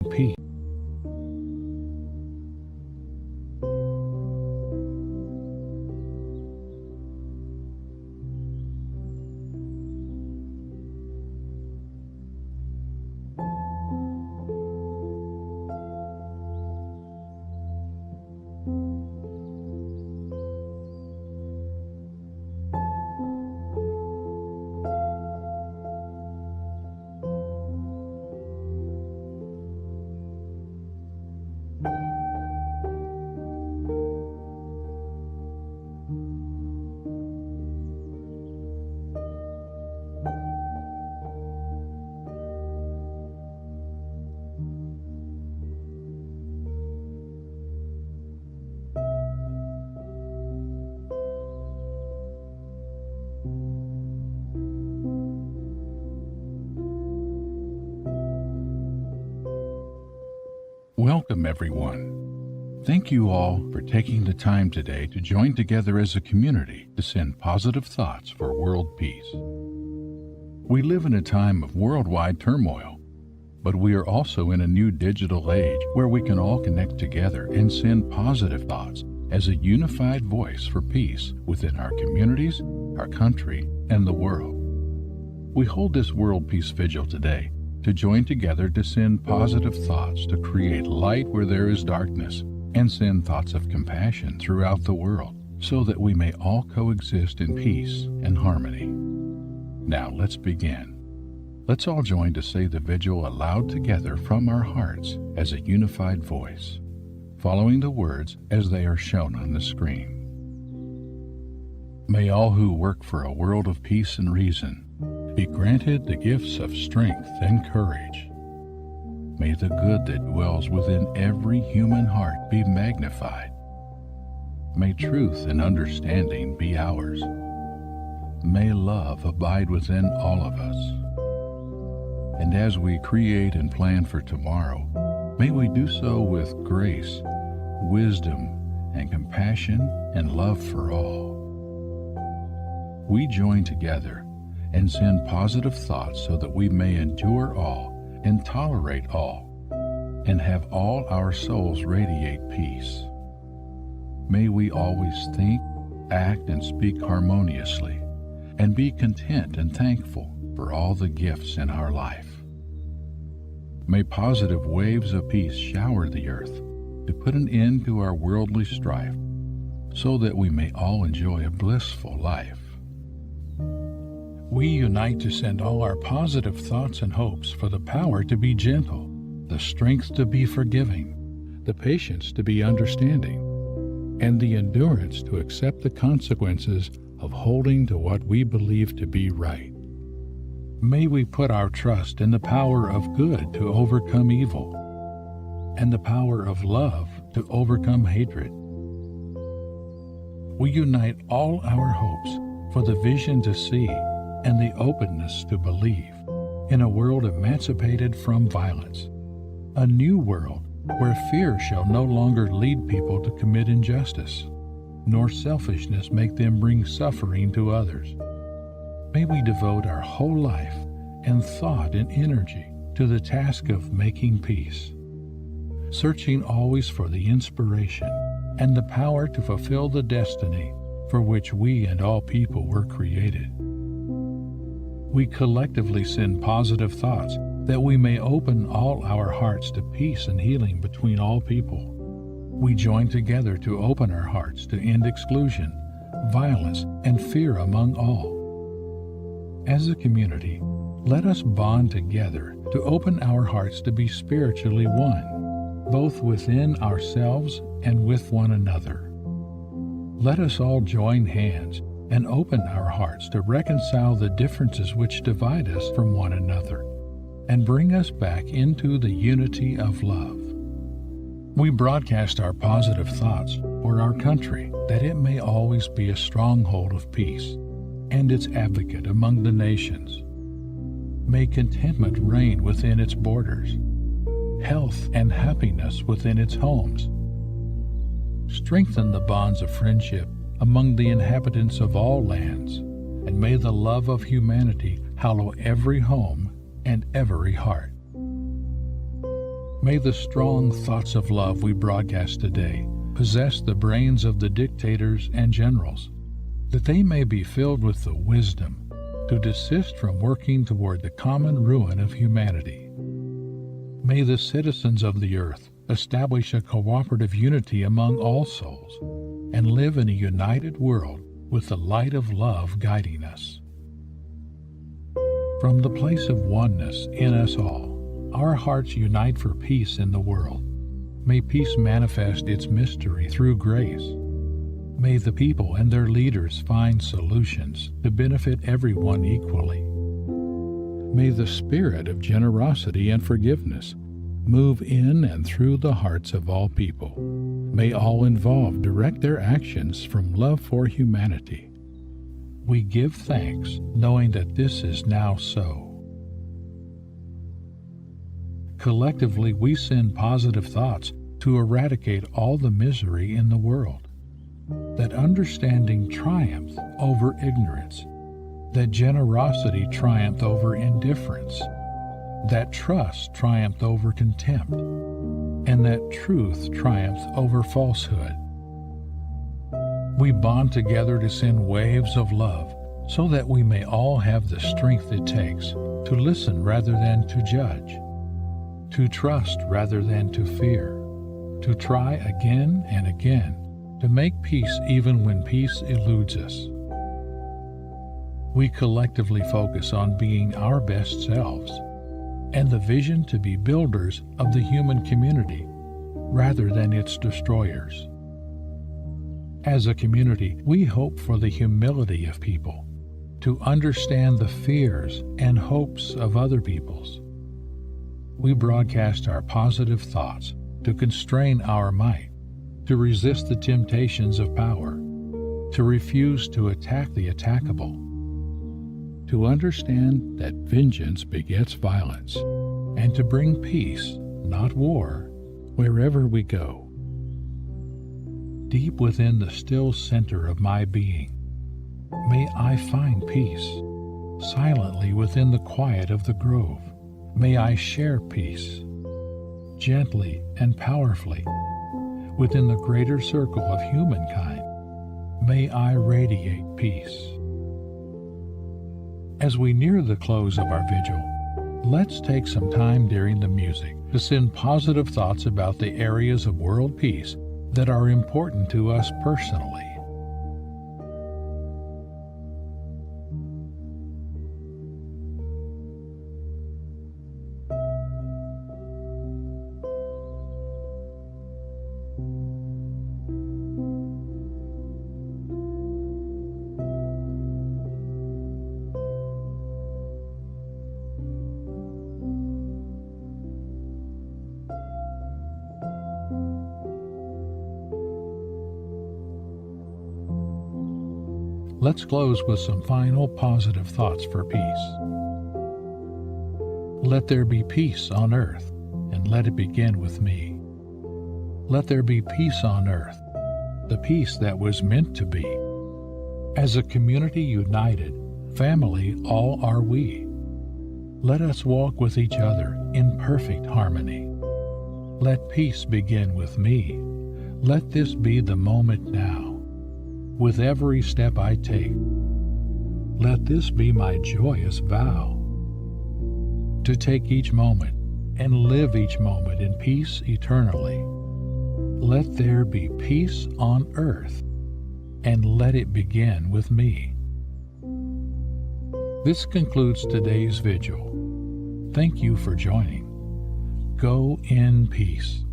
peace. Welcome, everyone. Thank you all for taking the time today to join together as a community to send positive thoughts for world peace. We live in a time of worldwide turmoil, but we are also in a new digital age where we can all connect together and send positive thoughts as a unified voice for peace within our communities, our country, and the world. We hold this World Peace Vigil today to join together to send positive thoughts to create light where there is darkness and send thoughts of compassion throughout the world so that we may all coexist in peace and harmony. Now let's begin. Let's all join to say the vigil aloud together from our hearts as a unified voice, following the words as they are shown on the screen. May all who work for a world of peace and reason be granted the gifts of strength and courage. May the good that dwells within every human heart be magnified. May truth and understanding be ours. May love abide within all of us. And as we create and plan for tomorrow, may we do so with grace, wisdom, and compassion and love for all. We join together and send positive thoughts so that we may endure all and tolerate all and have all our souls radiate peace. May we always think, act, and speak harmoniously and be content and thankful for all the gifts in our life. May positive waves of peace shower the earth to put an end to our worldly strife so that we may all enjoy a blissful life. We unite to send all our positive thoughts and hopes for the power to be gentle, the strength to be forgiving, the patience to be understanding, and the endurance to accept the consequences of holding to what we believe to be right. May we put our trust in the power of good to overcome evil, and the power of love to overcome hatred. We unite all our hopes for the vision to see and the openness to believe in a world emancipated from violence, a new world where fear shall no longer lead people to commit injustice, nor selfishness make them bring suffering to others. May we devote our whole life and thought and energy to the task of making peace, searching always for the inspiration and the power to fulfill the destiny for which we and all people were created. We collectively send positive thoughts that we may open all our hearts to peace and healing between all people. We join together to open our hearts to end exclusion, violence, and fear among all. As a community, let us bond together to open our hearts to be spiritually one, both within ourselves and with one another. Let us all join hands and open our hearts to reconcile the differences which divide us from one another and bring us back into the unity of love. We broadcast our positive thoughts for our country that it may always be a stronghold of peace and its advocate among the nations. May contentment reign within its borders, health and happiness within its homes. Strengthen the bonds of friendship among the inhabitants of all lands, and may the love of humanity hallow every home and every heart. May the strong thoughts of love we broadcast today possess the brains of the dictators and generals, that they may be filled with the wisdom to desist from working toward the common ruin of humanity. May the citizens of the earth establish a cooperative unity among all souls and live in a united world with the light of love guiding us. From the place of oneness in us all, our hearts unite for peace in the world. May peace manifest its mystery through grace. May the people and their leaders find solutions to benefit everyone equally. May the spirit of generosity and forgiveness move in and through the hearts of all people. May all involved direct their actions from love for humanity. We give thanks knowing that this is now so. Collectively, we send positive thoughts to eradicate all the misery in the world. That understanding triumph over ignorance, that generosity triumph over indifference, that trust triumphed over contempt, and that truth triumphed over falsehood. We bond together to send waves of love so that we may all have the strength it takes to listen rather than to judge, to trust rather than to fear, to try again and again to make peace even when peace eludes us. We collectively focus on being our best selves and the vision to be builders of the human community rather than its destroyers. As a community, we hope for the humility of people to understand the fears and hopes of other peoples. We broadcast our positive thoughts to constrain our might, to resist the temptations of power, to refuse to attack the attackable, to understand that vengeance begets violence, and to bring peace, not war, wherever we go. Deep within the still center of my being, may I find peace. Silently within the quiet of the grove, may I share peace. Gently and powerfully, within the greater circle of humankind, may I radiate peace. As we near the close of our vigil, let's take some time during the music to send positive thoughts about the areas of world peace that are important to us personally. Let's close with some final positive thoughts for peace. Let there be peace on earth, and let it begin with me. Let there be peace on earth, the peace that was meant to be. As a community united, family all are we. Let us walk with each other in perfect harmony. Let peace begin with me. Let this be the moment now. With every step I take, let this be my joyous vow, to take each moment and live each moment in peace eternally. Let there be peace on earth, and let it begin with me. This concludes today's vigil. Thank you for joining. Go in peace.